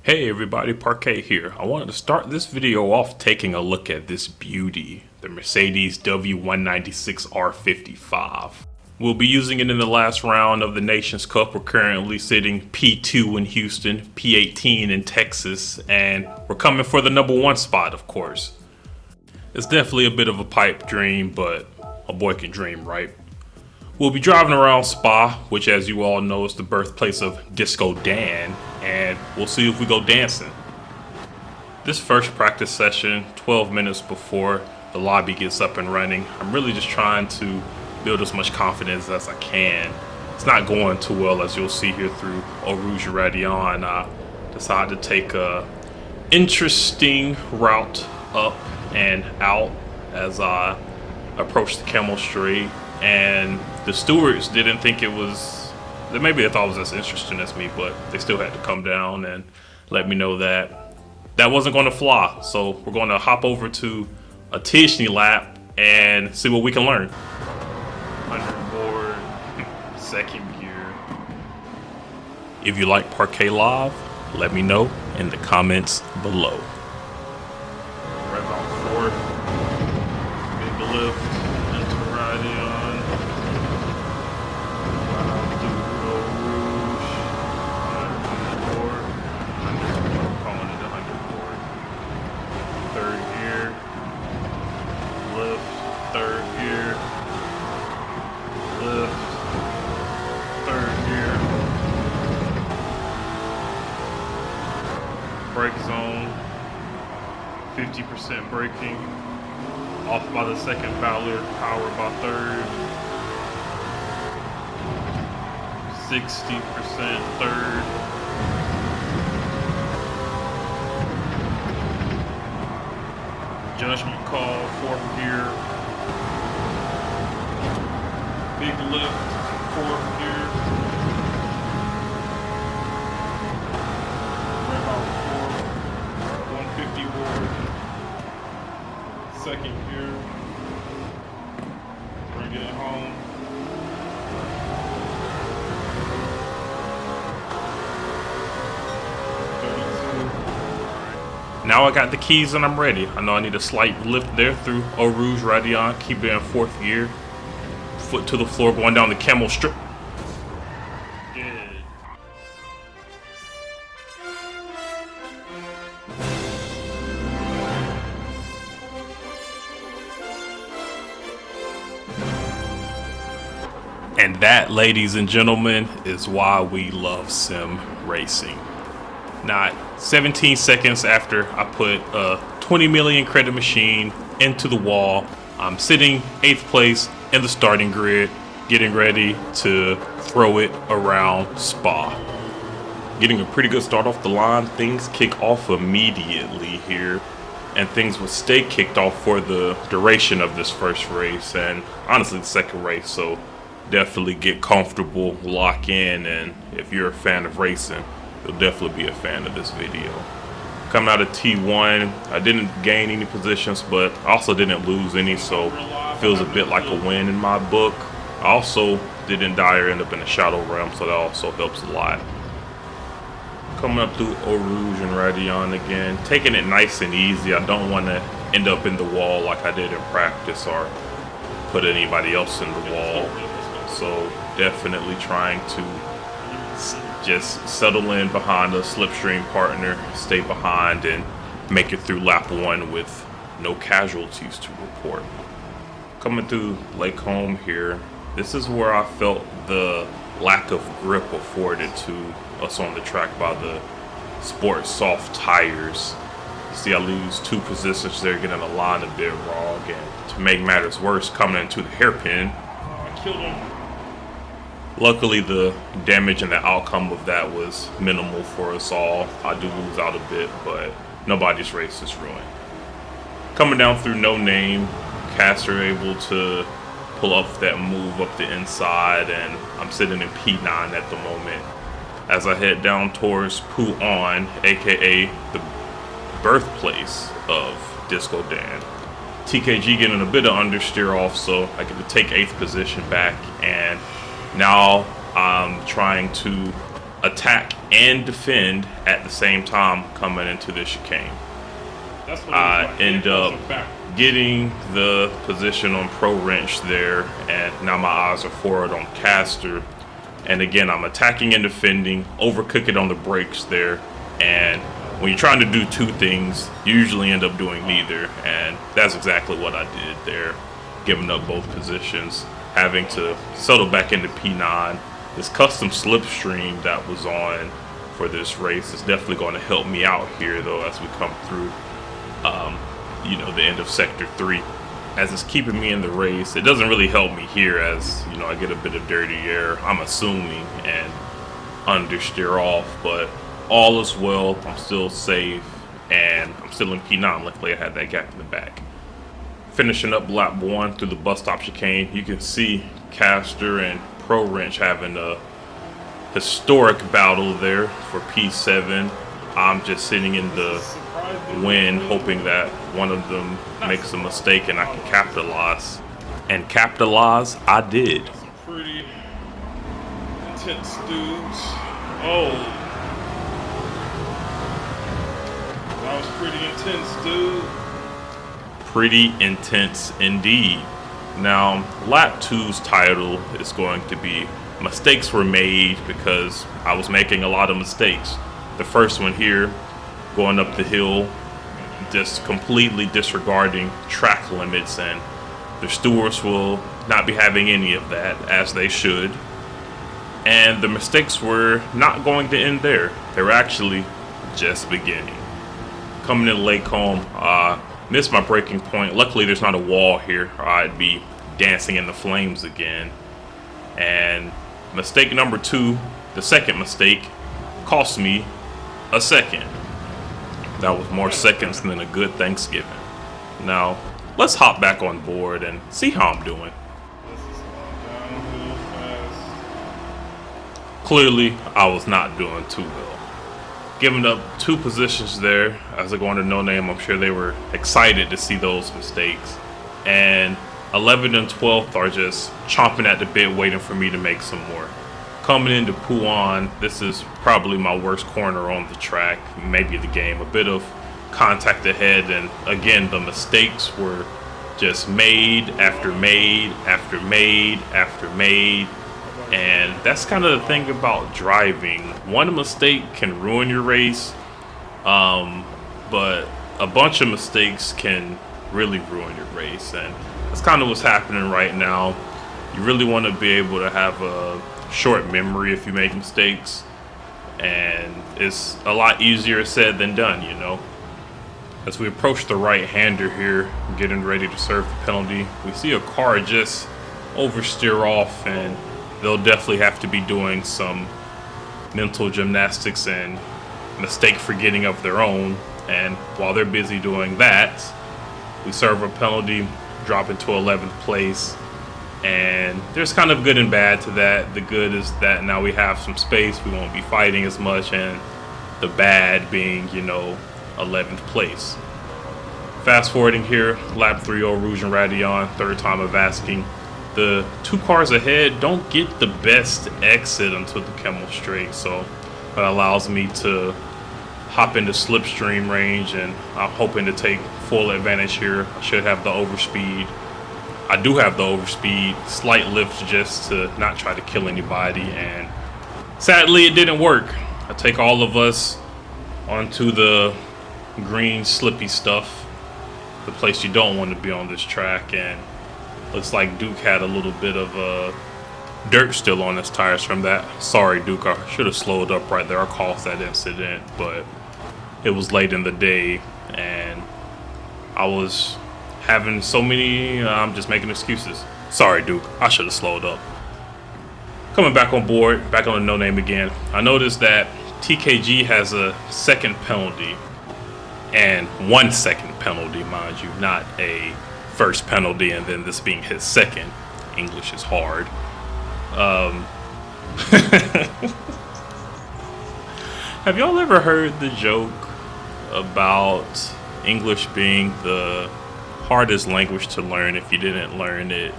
Hey everybody, Parquet here. I wanted to start this video off taking a look at this beauty, the Mercedes W196 R55. We'll be using it in the last round of the Nations Cup. We're currently sitting P2 in Houston, P18 in Texas, and we're coming for the #1 spot, of course. It's definitely a bit of a pipe dream, but a boy can dream, right? We'll be driving around Spa, which as you all know is the birthplace of Disco Dan, and we'll see if we go dancing. This first practice session, 12 minutes before the lobby gets up and running, I'm really just trying to build as much confidence as I can. It's not going too well, as you'll see here through Eau Rouge Radion. I decided to take a interesting route up and out as I approached the Camel Straight, and the stewards didn't think it was, maybe they thought it was as interesting as me, but they still had to come down and let me know that that wasn't going to fly. So we're going to hop over to a Tishney lap and see what we can learn. 100 board, second gear. If you like Parquet Live, let me know in the comments below. Right about fourth, big lift into Radion. Brake zone, 50% braking, off by the second Fowler, power by third, 60% third, judgment call, fourth gear, big lift, fourth gear. Second gear, bring it home. Now I got the keys and I'm ready. I know I need a slight lift there through Eau Rouge Radion, keep it in fourth gear. Foot to the floor, going down the Camel Strip. And that, ladies and gentlemen, is why we love sim racing. Not 17 seconds after I put a 20 million credit machine into the wall, I'm sitting 8th place in the starting grid, getting ready to throw it around Spa. Getting a pretty good start off the line. Things kick off immediately here, and things will stay kicked off for the duration of this first race, and honestly the second race. So definitely get comfortable, lock in, and if you're a fan of racing, you'll definitely be a fan of this video. Coming out of T1, I didn't gain any positions, but I also didn't lose any, so it feels a bit like a win in my book. I also didn't die or end up in a shadow realm, so that also helps a lot. Coming up through Eau Rouge and Radion again, taking it nice and easy. I don't want to end up in the wall like I did in practice or put anybody else in the wall. So definitely trying to just settle in behind a slipstream partner, stay behind, and make it through lap 1 with no casualties to report. Coming through Lake Home here, this is where I felt the lack of grip afforded to us on the track by the Sport Soft tires. You see I lose 2 positions there, getting the line a bit wrong, and to make matters worse, coming into the hairpin, I killed him. Luckily, the damage and the outcome of that was minimal for us all. I do lose out a bit, but nobody's race is ruined. Coming down through No Name, Caster able to pull up that move up the inside, and I'm sitting in P9 at the moment. As I head down towards Pouon, aka the birthplace of Disco Dan. TKG getting a bit of understeer off, so I get to take 8th position back, and now I'm trying to attack and defend at the same time coming into the chicane. I end up getting the position on pro wrench there, and now my eyes are forward on caster. And again, I'm attacking and defending, overcook it on the brakes there. And when you're trying to do two things, you usually end up doing neither. And that's exactly what I did there, giving up both positions, having to settle back into P9. This custom slipstream that was on for this race is definitely going to help me out here, though, as we come through, the end of Sector 3. As it's keeping me in the race, it doesn't really help me here as, I get a bit of dirty air, I'm assuming, and understeer off, but all is well. I'm still safe, and I'm still in P9. Luckily, I had that gap in the back. Finishing up lap 1 through the bus stop chicane, you can see Caster and Pro Wrench having a historic battle there for P7. I'm just sitting in the wind, hoping that one of them makes a mistake and I can capitalize. And capitalize, I did. Some pretty intense dudes. Oh, that was pretty intense, dude. Pretty intense indeed. Now, lap 2's title is going to be Mistakes Were Made, because I was making a lot of mistakes. The first one here, going up the hill, just completely disregarding track limits, and the stewards will not be having any of that, as they should. And the mistakes were not going to end there. They were actually just beginning. Coming in Lake Home, missed my braking point. Luckily, there's not a wall here, or I'd be dancing in the flames again. And mistake number 2, the second mistake, cost me a second. That was more seconds than a good Thanksgiving. Now, let's hop back on board and see how I'm doing. Clearly, I was not doing too well. Giving up 2 positions there as I go under no name. I'm sure they were excited to see those mistakes. And 11th and 12th are just chomping at the bit, waiting for me to make some more. Coming into Puan, this is probably my worst corner on the track, maybe the game. A bit of contact ahead, and again, the mistakes were just made after made after made after made. And that's kind of the thing about driving. One mistake can ruin your race, but a bunch of mistakes can really ruin your race. And that's kind of what's happening right now. You really want to be able to have a short memory if you make mistakes, and it's a lot easier said than done, As we approach the right-hander here, getting ready to serve the penalty, we see a car just oversteer off, and they'll definitely have to be doing some mental gymnastics and mistake forgetting of their own. And while they're busy doing that, we serve a penalty, drop into 11th place. And there's kind of good and bad to that. The good is that now we have some space, we won't be fighting as much, and the bad being, 11th place. Fast forwarding here, lap 3 Eau Rouge and Radillon, third time of asking. The 2 cars ahead don't get the best exit onto the Kemmel Straight, so that allows me to hop into slipstream range, and I'm hoping to take full advantage here. I should have the overspeed. I do have the overspeed, slight lift just to not try to kill anybody, and sadly it didn't work. I take all of us onto the green slippy stuff, the place you don't want to be on this track, and looks like Duke had a little bit of dirt still on his tires from that. Sorry, Duke, I should have slowed up right there. I caused that incident, but it was late in the day, and I was having so many, I'm just making excuses. Sorry, Duke, I should have slowed up. Coming back on board, back on the no name again, I noticed that TKG has a second penalty, and 1 second penalty, mind you, not a first penalty and then this being his second. English is hard. Have y'all ever heard the joke about English being the hardest language to learn if you didn't learn it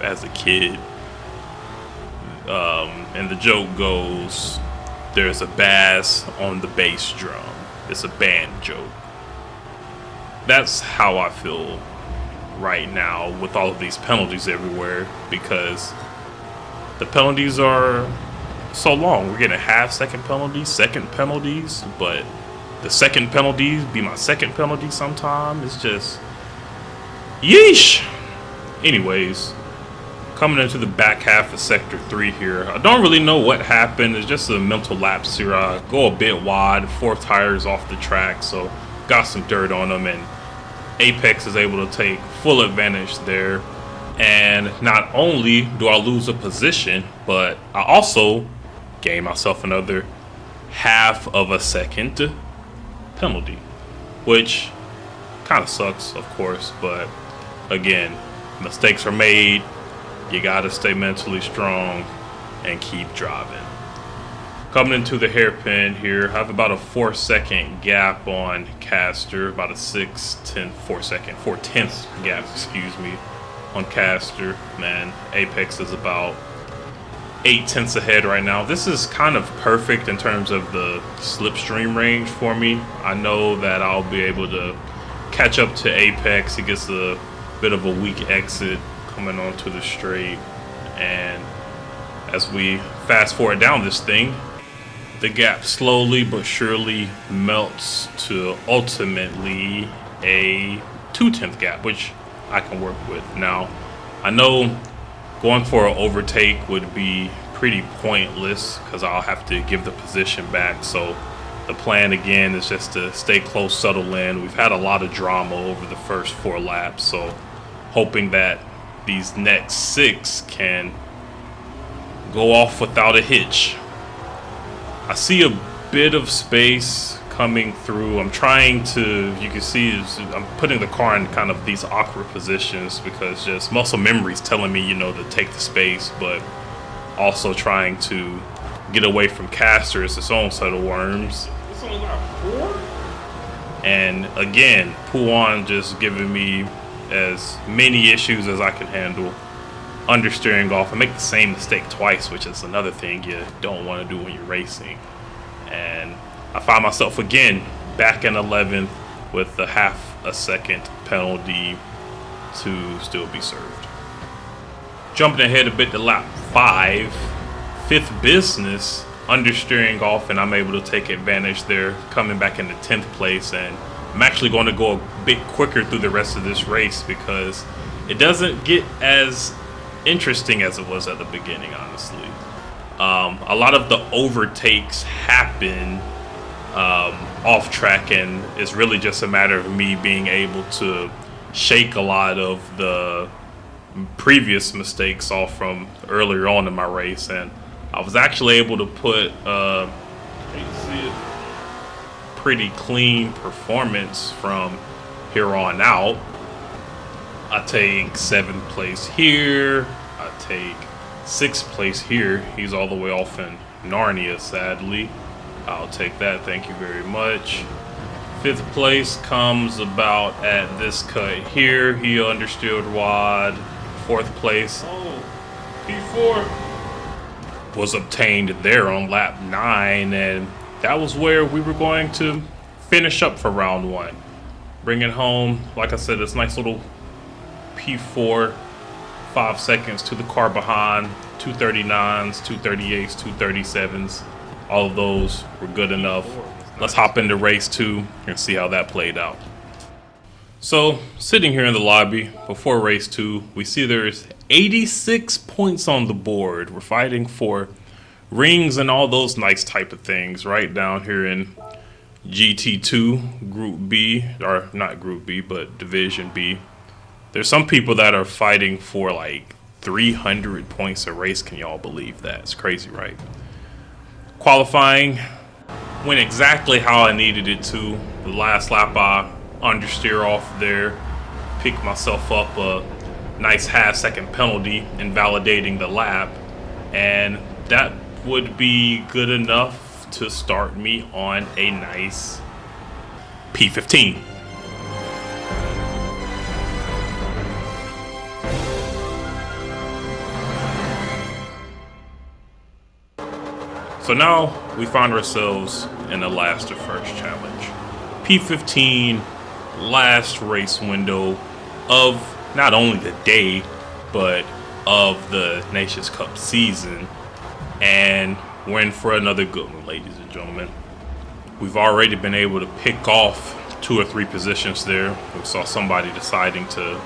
as a kid? And the joke goes, there's a bass on the bass drum. It's a band joke. That's how I feel right now with all of these penalties everywhere, because the penalties are so long. We're getting half-second penalties, second penalties, but the second penalties be my second penalty sometime. It's just yeesh. Anyways, coming into the back half of Sector 3 here. I don't really know what happened. It's just a mental lapse here. I go a bit wide, 4 tires off the track, so got some dirt on them, and Apex is able to take full advantage there. And not only do I lose a position, but I also gain myself another half of a second penalty, which kind of sucks, of course, but again, mistakes are made. You gotta stay mentally strong and keep driving. Coming into the hairpin here, I have about a 4-second gap on Caster, about a 4/10 gap, excuse me, on Caster. Man, Apex is about 8/10 ahead right now. This is kind of perfect in terms of the slipstream range for me. I know that I'll be able to catch up to Apex. He gets a bit of a weak exit coming onto the straight, and as we fast forward down this thing, the gap slowly but surely melts to ultimately a 2/10 gap, which I can work with. Now, I know going for an overtake would be pretty pointless because I'll have to give the position back. So the plan again is just to stay close, settle in. We've had a lot of drama over the first 4 laps, so hoping that these next 6 can go off without a hitch. I see a bit of space coming through. I'm trying to, you can see, I'm putting the car in kind of these awkward positions because just muscle memory is telling me, you know, to take the space, but also trying to get away from Caster. It's its own set of worms. It's only got 4? And again, Puan just giving me as many issues as I can handle. Understeering off. I make the same mistake twice, which is another thing you don't want to do when you're racing. And I find myself again back in 11th with a half a second penalty to still be served. Jumping ahead a bit to lap 5, 5th business, understeering off, and I'm able to take advantage there, coming back into 10th place. And I'm actually going to go a bit quicker through the rest of this race because it doesn't get as interesting as it was at the beginning, honestly. A lot of the overtakes happen off track, and it's really just a matter of me being able to shake a lot of the previous mistakes off from earlier on in my race, and I was actually able to put pretty clean performance from here on out. I take 7th place here. I take 6th place here. He's all the way off in Narnia, sadly. I'll take that, thank you very much. 5th place comes about at this cut here. He understeered wide. 4th place P4 was obtained there on lap 9, and that was where we were going to finish up for round 1. Bring it home, like I said, this nice little P4, 5 seconds to the car behind, 239s, 238s, 237s. All of those were good enough. Let's hop into race 2 and see how that played out. So, sitting here in the lobby before race 2, we see there's 86 points on the board. We're fighting for rings and all those nice type of things right down here in GT2 Group B, or not Group B, but Division B. There's some people that are fighting for like 300 points a race. Can y'all believe that? It's crazy, right? Qualifying went exactly how I needed it to. The last lap I understeer off there, pick myself up a nice half-second penalty, invalidating the lap, and that would be good enough to start me on a nice P15. So now we find ourselves in the last of first challenge. P15, last race window of not only the day, but of the Nations Cup season. And we're in for another good one, ladies and gentlemen. We've already been able to pick off 2 or 3 positions there. We saw somebody deciding to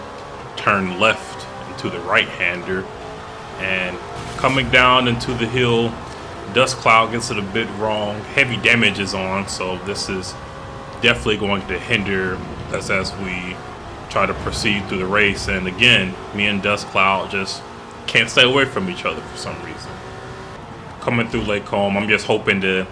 turn left into the right-hander. And coming down into the hill, dust cloud gets it a bit wrong. Heavy damage is on, so this is definitely going to hinder us as we try to proceed through the race. And again, me and dust cloud just can't stay away from each other for some reason. Coming through Lake Home, I'm just hoping to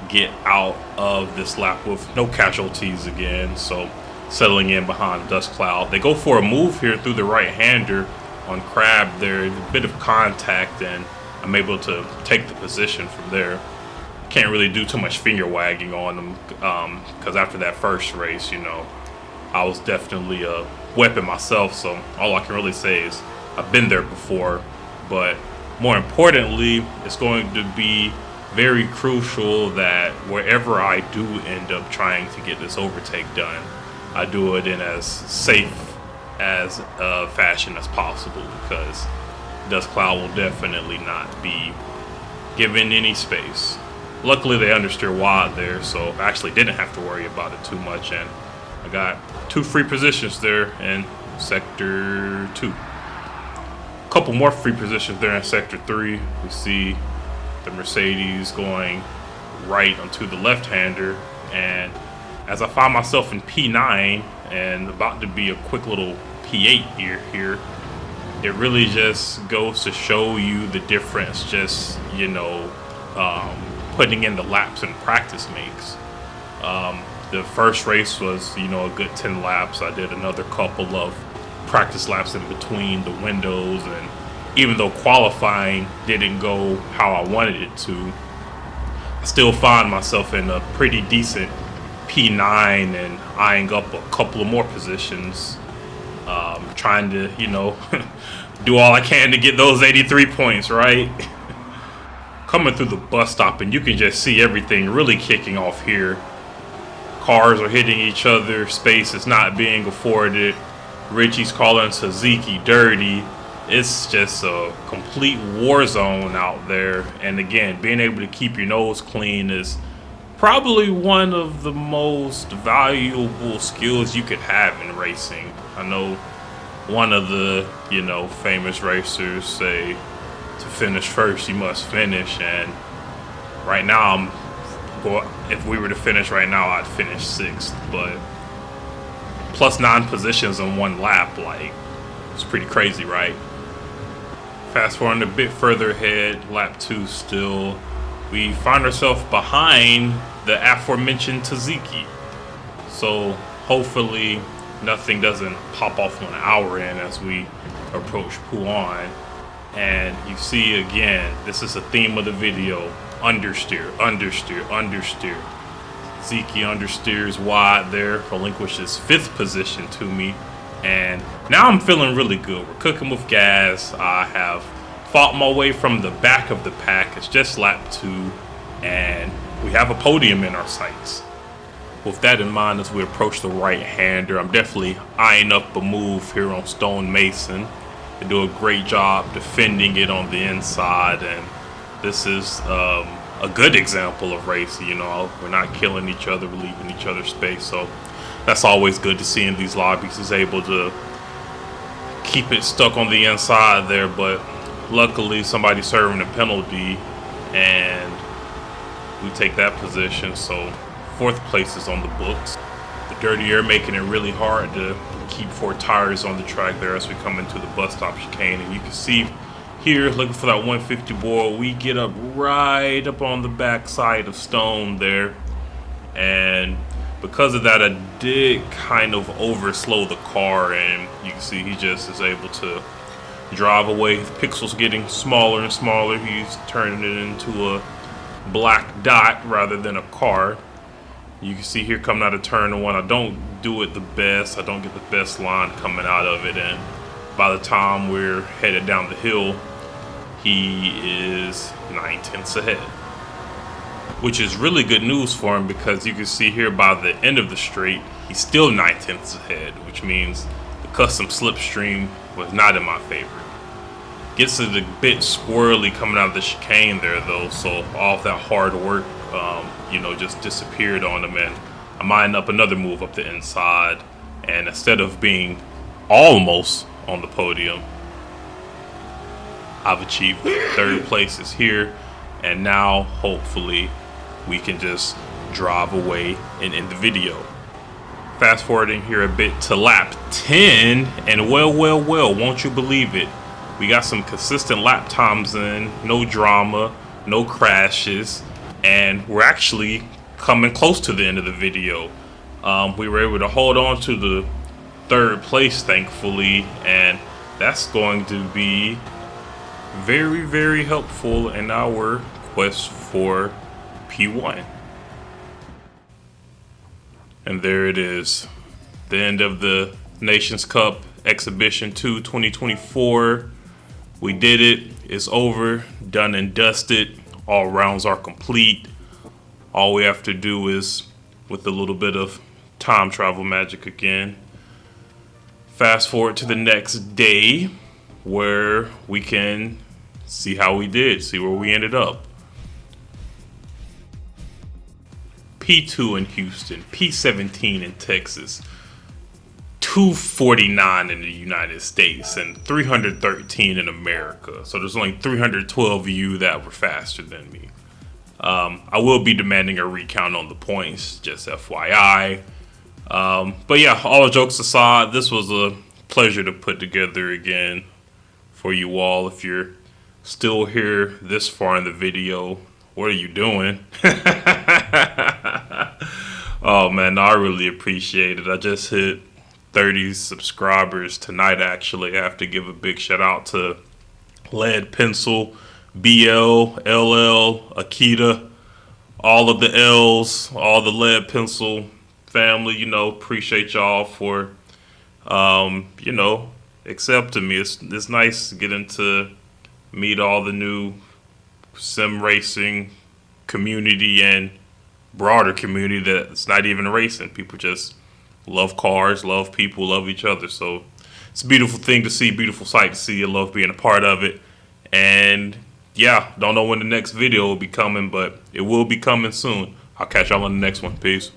get out of this lap with no casualties again. So settling in behind dust cloud. They go for a move here through the right-hander on Crab. There's a bit of contact and I'm able to take the position from there. Can't really do too much finger wagging on them because after that first race, you know, I was definitely a weapon myself. So all I can really say is I've been there before. But more importantly, it's going to be very crucial that wherever I do end up trying to get this overtake done, I do it in as safe as a fashion as possible, because dust cloud will definitely not be given any space. Luckily they understeer wide there, so I actually didn't have to worry about it too much, and I got 2 free positions there in sector 2. A couple more free positions there in sector 3. We see the Mercedes going right onto the left-hander, and as I find myself in P9 and about to be a quick little P8 here, it really just goes to show you the difference just, you know, putting in the laps in practice makes. The first race was, you know, a good 10 laps. I did another couple of practice laps in between the windows, and even though qualifying didn't go how I wanted it to, I still find myself in a pretty decent P9 and eyeing up a couple of more positions, trying to, you know, do all I can to get those 83 points, right? Coming through the bus stop, and you can just see everything really kicking off here. Cars are hitting each other, space is not being afforded. Richie's calling Suzuki dirty. It's just a complete war zone out there. And again, being able to keep your nose clean is probably one of the most valuable skills you could have in racing. I know one of the, you know, famous racers say to finish first you must finish, and right now if we were to finish right now, I'd finish 6th, but plus 9 positions in 1 lap, like, it's pretty crazy, right? Fast forward a bit further ahead, lap 2 still, we find ourselves behind the aforementioned Taziki. So hopefully nothing doesn't pop off on our end as we approach Puan. And you see again, this is a theme of the video: understeer, understeer, understeer. Zeke understeers wide there, relinquishes 5th position to me, and now I'm feeling really good. We're cooking with gas. I have fought my way from the back of the pack. It's just lap 2, and we have a podium in our sights. With that in mind, as we approach the right-hander, I'm definitely eyeing up a move here on Stone Mason. They do a great job defending it on the inside, and this is a good example of racing. You know, we're not killing each other, we're leaving each other space, so that's always good to see in these lobbies, is able to keep it stuck on the inside there. But luckily somebody's serving a penalty and we take that position, so 4th place is on the books. The dirty air making it really hard to keep 4 tires on the track there as we come into the bus stop chicane. And you can see here, looking for that 150 board, we get up right up on the back side of Stone there, and because of that I did kind of overslow the car, and you can see he just is able to drive away. The pixels getting smaller and smaller. He's turning it into a black dot rather than a car. You can see here coming out of turn 1, I don't do it the best. I don't get the best line coming out of it, and by the time we're headed down the hill, he is 9 tenths ahead. which is really good news for him because you can see here by the end of the straight, he's still 9/10 ahead, which means the custom slipstream was not in my favor. Gets it a bit squirrely coming out of the chicane there though, so all of that hard work, just disappeared on him, and I'm eyeing up another move up the inside, and instead of being almost on the podium, I've achieved third place is here, and now hopefully we can just drive away and end the video. Fast forwarding here a bit to lap 10, and well, won't you believe it? We got some consistent lap times in, no drama, no crashes, and we're actually coming close to the end of the video. We were able to hold on to the third place, thankfully, and that's going to be very, very helpful in our quest for P1. And there it is, the end of the Nations Cup Exhibition 2 2024. We did it. It's over, done and dusted. All rounds are complete. All we have to do is, with a little bit of time travel magic again, fast forward to the next day where we can see how we did, see where we ended up. P2 in Houston, P17 in Texas, 249 in the United States, and 313 in America. So there's only 312 of you that were faster than me. I will be demanding a recount on the points, just FYI. But yeah, all jokes aside, this was a pleasure to put together again for you all. If you're still here this far in the video, what are you doing? Oh man, I really appreciate it. I just hit 30 subscribers tonight. Actually, I have to give a big shout out to Lead Pencil, BL, LL, Akita, all of the L's, all the Lead Pencil family. Appreciate y'all for accepting me. It's nice getting to meet all the new sim racing community and broader community that's not even racing. People just love cars, love people, love each other. So it's a beautiful thing to see, beautiful sight to see. I love being a part of it. And yeah, don't know when the next video will be coming, but it will be coming soon. I'll catch y'all on the next one. Peace.